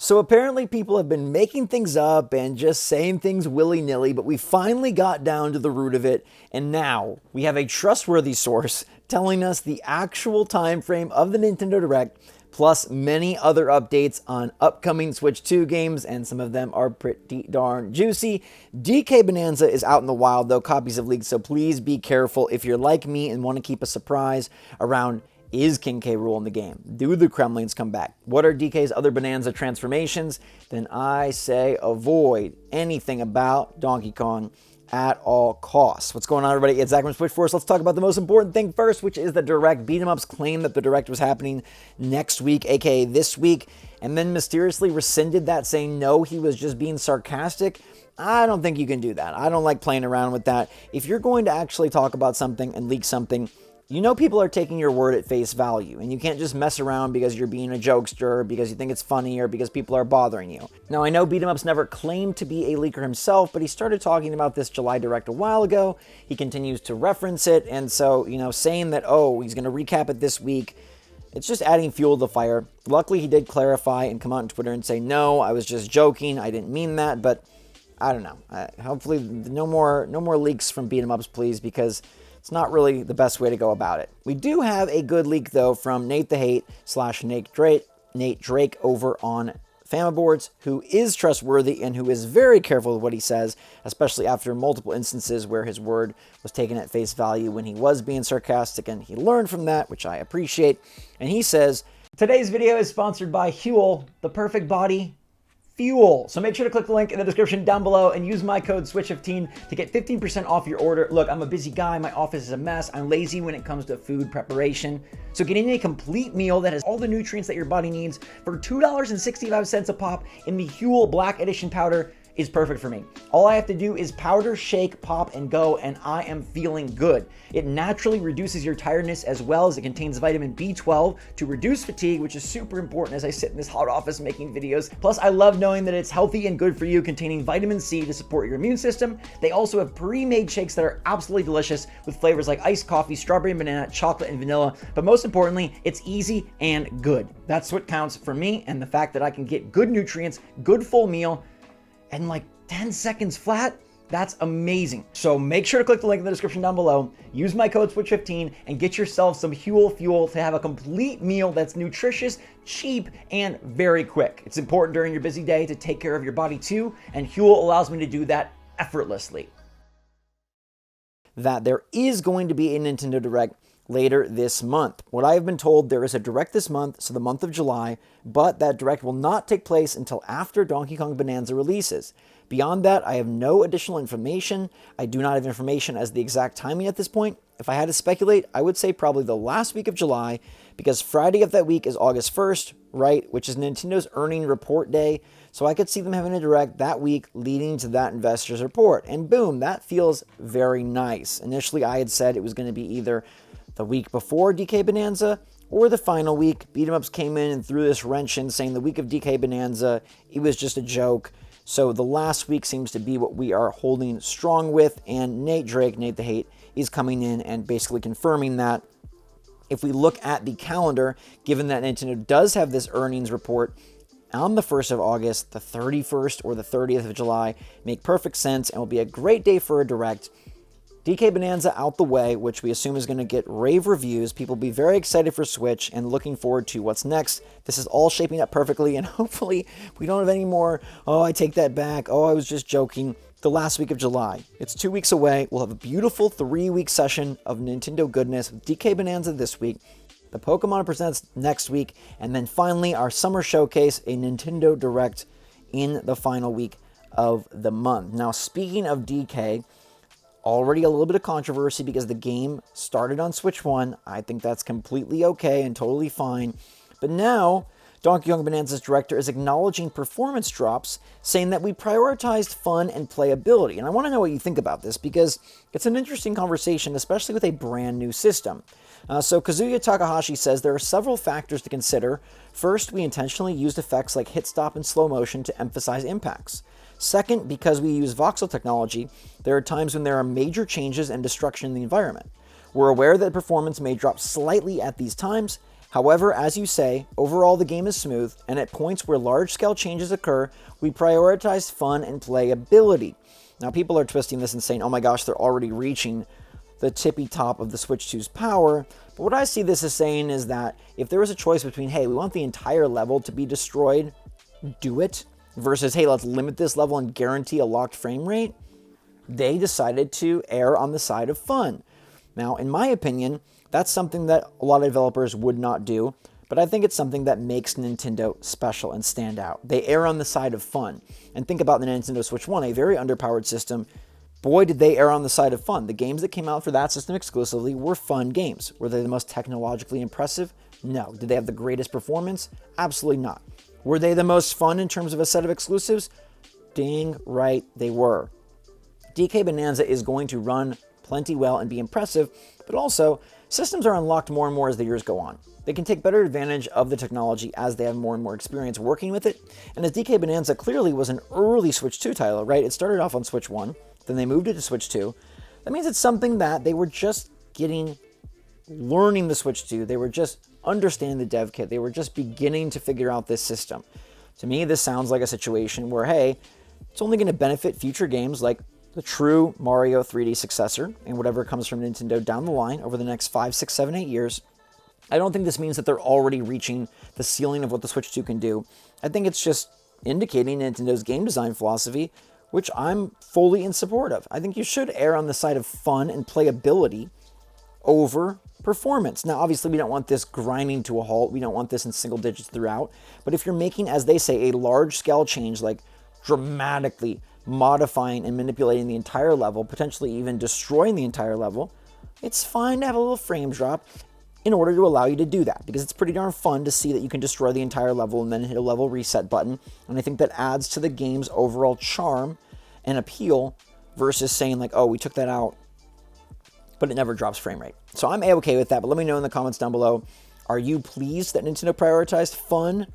So apparently people have been making things up and just saying things willy-nilly, but we finally got down to the root of it, and now we have a trustworthy source telling us the actual time frame of the Nintendo Direct, plus many other updates on upcoming Switch 2 games, and some of them are pretty darn juicy. DK Bonanza is out in the wild, though copies have leaked, so please be careful if you're like me and want to keep a surprise around, is King K. Rool in the game? Do the Kremlings come back? What are DK's other Bonanza transformations? Then I say avoid anything about Donkey Kong at all costs. What's going on, everybody? It's Zach from Switch Force. Let's talk about the most important thing first, which is the Direct. Beat 'em Ups claimed that the Direct was happening next week, aka this week, and then mysteriously rescinded that, saying no, he was just being sarcastic. I don't think you can do that. I don't like playing around with that. If you're going to actually talk about something and leak something, you know people are taking your word at face value, and you can't just mess around because you're being a jokester, because you think it's funny, or because people are bothering you. Now, I know Beat 'em Ups never claimed to be a leaker himself, but he started talking about this July Direct a while ago. He continues to reference it, and so, saying that, oh, he's going to recap it this week, it's just adding fuel to the fire. Luckily, he did clarify and come out on Twitter and say, no, I was just joking, I didn't mean that, but I don't know. Hopefully, no more leaks from Beat 'em Ups, please, because it's not really the best way to go about it. We do have a good leak, though, from Nate the Hate / Nate Drake over on Famaboards, who is trustworthy and who is very careful with what he says, especially after multiple instances where his word was taken at face value when he was being sarcastic, and he learned from that, which I appreciate. And he says, today's video is sponsored by Huel, the perfect body fuel. So make sure to click the link in the description down below and use my code SWITCH15 to get 15% off your order. Look, I'm a busy guy. My office is a mess. I'm lazy when it comes to food preparation. So getting a complete meal that has all the nutrients that your body needs for $2.65 a pop in the Huel Black Edition powder is perfect for me. All I have to do is powder, shake, pop, and go, and I am feeling good. It naturally reduces your tiredness, as well as it contains vitamin B12 to reduce fatigue, which is super important as I sit in this hot office making videos. Plus, I love knowing that it's healthy and good for you, containing vitamin C to support your immune system. They also have pre-made shakes that are absolutely delicious with flavors like iced coffee, strawberry and banana, chocolate and vanilla. But most importantly, it's easy and good. That's what counts for me, and the fact that I can get good nutrients, good full meal, and like 10 seconds flat, that's amazing. So make sure to click the link in the description down below, use my code SWITCH15, and get yourself some Huel fuel to have a complete meal that's nutritious, cheap, and very quick. It's important during your busy day to take care of your body too, and Huel allows me to do that effortlessly. That there is going to be a Nintendo Direct later this month. What I have been told, there is a Direct this month, so the month of July, but that Direct will not take place until after Donkey Kong Bananza releases. Beyond that, I have no additional information. I do not have information as the exact timing at this point. If I had to speculate, I would say probably the last week of July, because Friday of that week is August 1st, right, which is Nintendo's earning report day, so I could see them having a Direct that week leading to that investors report, and boom, that feels very nice. Initially, I had said it was going to be either the week before DK Bonanza or the final week. Beat 'em Ups came in and threw this wrench in, saying the week of DK Bonanza, it was just a joke. So the last week seems to be what we are holding strong with, and Nate Drake, Nate the Hate, is coming in and basically confirming that. If we look at the calendar, given that Nintendo does have this earnings report on the 1st of August, the 31st or the 30th of July, make perfect sense and will be a great day for a Direct. DK Bonanza out the way, which we assume is going to get rave reviews. People will be very excited for Switch and looking forward to what's next. This is all shaping up perfectly, and hopefully we don't have any more, oh, I take that back, oh, I was just joking, the last week of July. It's 2 weeks away. We'll have a beautiful 3-week session of Nintendo goodness with DK Bonanza this week, the Pokemon Presents next week, and then finally our summer showcase, a Nintendo Direct in the final week of the month. Now, speaking of DK, already a little bit of controversy because the game started on Switch 1. I think that's completely okay and totally fine. But now, Donkey Kong Bananza's director is acknowledging performance drops, saying that we prioritized fun and playability. And I want to know what you think about this, because it's an interesting conversation, especially with a brand new system. So Kazuya Takahashi says there are several factors to consider. First, we intentionally used effects like hit stop and slow motion to emphasize impacts. Second, because we use voxel technology, there are times when there are major changes and destruction in the environment. We're aware that performance may drop slightly at these times. However, as you say, overall the game is smooth, and at points where large-scale changes occur, we prioritize fun and playability. Now, people are twisting this and saying, oh my gosh, they're already reaching the tippy top of the Switch 2's power. But what I see this as saying is that if there was a choice between, hey, we want the entire level to be destroyed, do it, versus, hey, let's limit this level and guarantee a locked frame rate, they decided to err on the side of fun. Now, in my opinion, that's something that a lot of developers would not do, but I think it's something that makes Nintendo special and stand out. They err on the side of fun. And think about the Nintendo Switch 1, a very underpowered system. Boy, did they err on the side of fun. The games that came out for that system exclusively were fun games. Were they the most technologically impressive? No. Did they have the greatest performance? Absolutely not. Were they the most fun in terms of a set of exclusives? Dang right they were. DK Bonanza is going to run plenty well and be impressive, but also systems are unlocked more and more as the years go on. They can take better advantage of the technology as they have more and more experience working with it, and as DK Bonanza clearly was an early Switch 2 title, right? It started off on Switch 1, then they moved it to Switch 2. That means it's something that they were just learning the Switch 2. They were just understanding the dev kit. They were just beginning to figure out this system. To me, this sounds like a situation where, hey, it's only going to benefit future games like the true Mario 3D successor and whatever comes from Nintendo down the line over the next 5, 6, 7, 8 years. I don't think this means that they're already reaching the ceiling of what the Switch 2 can do. I think it's just indicating Nintendo's game design philosophy, which I'm fully in support of. I think you should err on the side of fun and playability over performance. Now, obviously, we don't want this grinding to a halt. We don't want this in single digits throughout. But if you're making, as they say, a large-scale change, like dramatically modifying and manipulating the entire level, potentially even destroying the entire level, it's fine to have a little frame drop in order to allow you to do that, because it's pretty darn fun to see that you can destroy the entire level and then hit a level reset button, and I think that adds to the game's overall charm and appeal versus saying like, oh, we took that out, but it never drops frame rate. So I'm A-okay with that, but let me know in the comments down below, are you pleased that Nintendo prioritized fun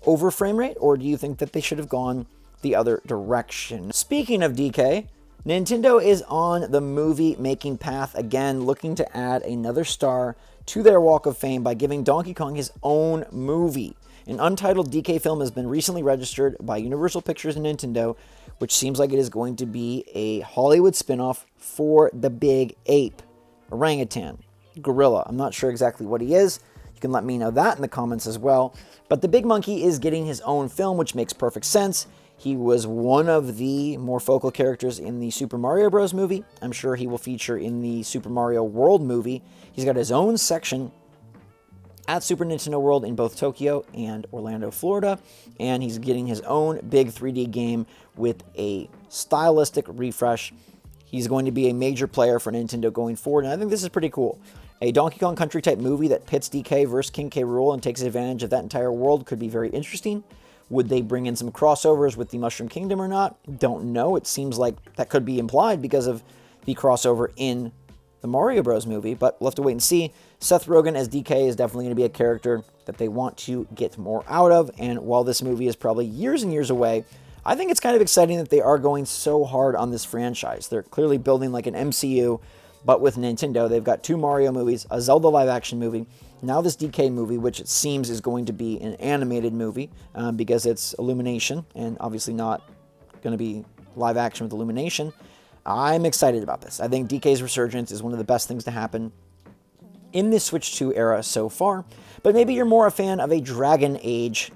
over frame rate, or do you think that they should have gone the other direction? Speaking of DK, Nintendo is on the movie-making path again, looking to add another star to their Walk of Fame by giving Donkey Kong his own movie. An untitled DK film has been recently registered by Universal Pictures and Nintendo, which seems like it is going to be a Hollywood spin-off for the big ape, orangutan, gorilla. I'm not sure exactly what he is. You can let me know that in the comments as well. But the big monkey is getting his own film, which makes perfect sense. He was one of the more focal characters in the Super Mario Bros. Movie. I'm sure he will feature in the Super Mario World movie. He's got his own section at Super Nintendo World in both Tokyo and Orlando, Florida. And he's getting his own big 3D game with a stylistic refresh. He's going to be a major player for Nintendo going forward, and I think this is pretty cool. A Donkey Kong Country type movie that pits DK versus King K. Rool and takes advantage of that entire world could be very interesting. Would they bring in some crossovers with the Mushroom Kingdom or not? Don't know. It seems like that could be implied because of the crossover in the Mario Bros. Movie, but we'll have to wait and see. Seth Rogen as DK is definitely going to be a character that they want to get more out of, and while this movie is probably years and years away, I think it's kind of exciting that they are going so hard on this franchise. They're clearly building like an MCU, but with Nintendo. They've got 2 Mario movies, a Zelda live-action movie, now this DK movie, which it seems is going to be an animated movie because it's Illumination, and obviously not going to be live-action with Illumination. I'm excited about this. I think DK's resurgence is one of the best things to happen in this Switch 2 era so far, but maybe you're more a fan of a Dragon Age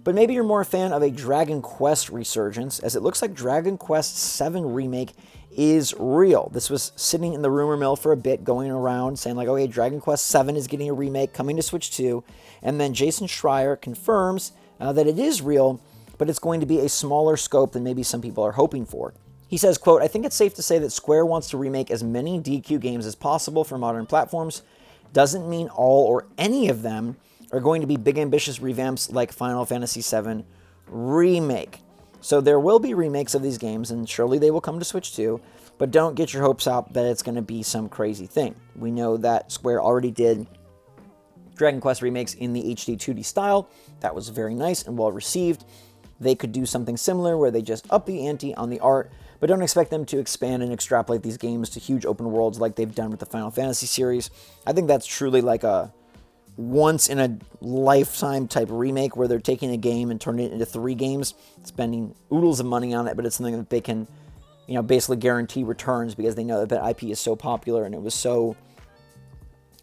But maybe you're more a fan of a Dragon Quest resurgence, as it looks like Dragon Quest VII Remake is real. This was sitting in the rumor mill for a bit, going around saying like, okay, Dragon Quest VII is getting a remake coming to Switch 2, and then Jason Schreier confirms that it is real, but it's going to be a smaller scope than maybe some people are hoping for. He says, quote, "I think it's safe to say that Square wants to remake as many DQ games as possible for modern platforms. Doesn't mean all or any of them are going to be big ambitious revamps like Final Fantasy VII Remake. So there will be remakes of these games, and surely they will come to Switch 2, but don't get your hopes up that it's going to be some crazy thing. We know that Square already did Dragon Quest remakes in the HD 2D style. That was very nice and well received. They could do something similar where they just up the ante on the art, but don't expect them to expand and extrapolate these games to huge open worlds like they've done with the Final Fantasy series. I think that's truly like a once in a lifetime type remake where they're taking a game and turning it into 3 games, spending oodles of money on it, but it's something that they can, basically guarantee returns because they know that that IP is so popular and it was so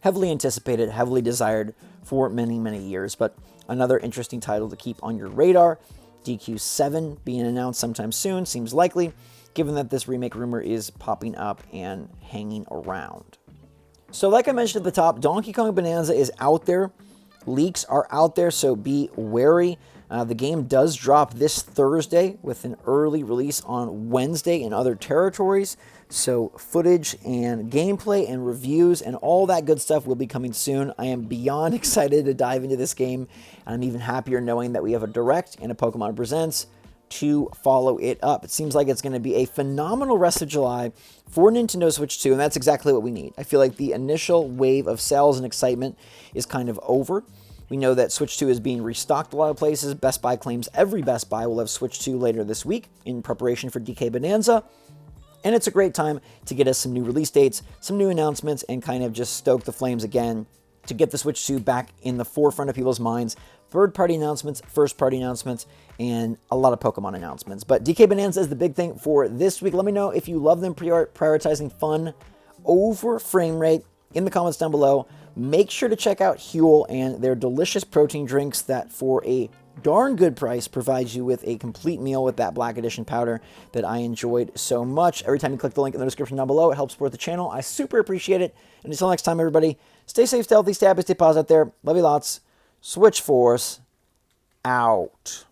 heavily anticipated, heavily desired for many, many years. But another interesting title to keep on your radar. DQ7 being announced sometime soon seems likely, given that this remake rumor is popping up and hanging around. So like I mentioned at the top, Donkey Kong Bananza is out there. Leaks are out there, so be wary. The game does drop this Thursday with an early release on Wednesday in other territories. So footage and gameplay and reviews and all that good stuff will be coming soon. I am beyond excited to dive into this game. And I'm even happier knowing that we have a Direct and a Pokemon Presents to follow it up. It seems like it's going to be a phenomenal rest of July for Nintendo Switch 2, and that's exactly what we need. I feel like the initial wave of sales and excitement is kind of over. We know that Switch 2 is being restocked a lot of places. Best Buy claims every Best Buy will have Switch 2 later this week in preparation for DK Bonanza. And it's a great time to get us some new release dates, some new announcements, and kind of just stoke the flames again to get the Switch 2 back in the forefront of people's minds. Third-party announcements, first-party announcements, and a lot of Pokemon announcements. But DK Bonanza is the big thing for this week. Let me know if you love them prioritizing fun over frame rate in the comments down below. Make sure to check out Huel and their delicious protein drinks that for a darn good price provides you with a complete meal with that Black Edition powder that I enjoyed so much. Every time you click the link in the description down below, it helps support the channel. I super appreciate it. And until next time, everybody, stay safe, stay healthy, stay happy, stay positive out there. Love you lots. Switch Force out.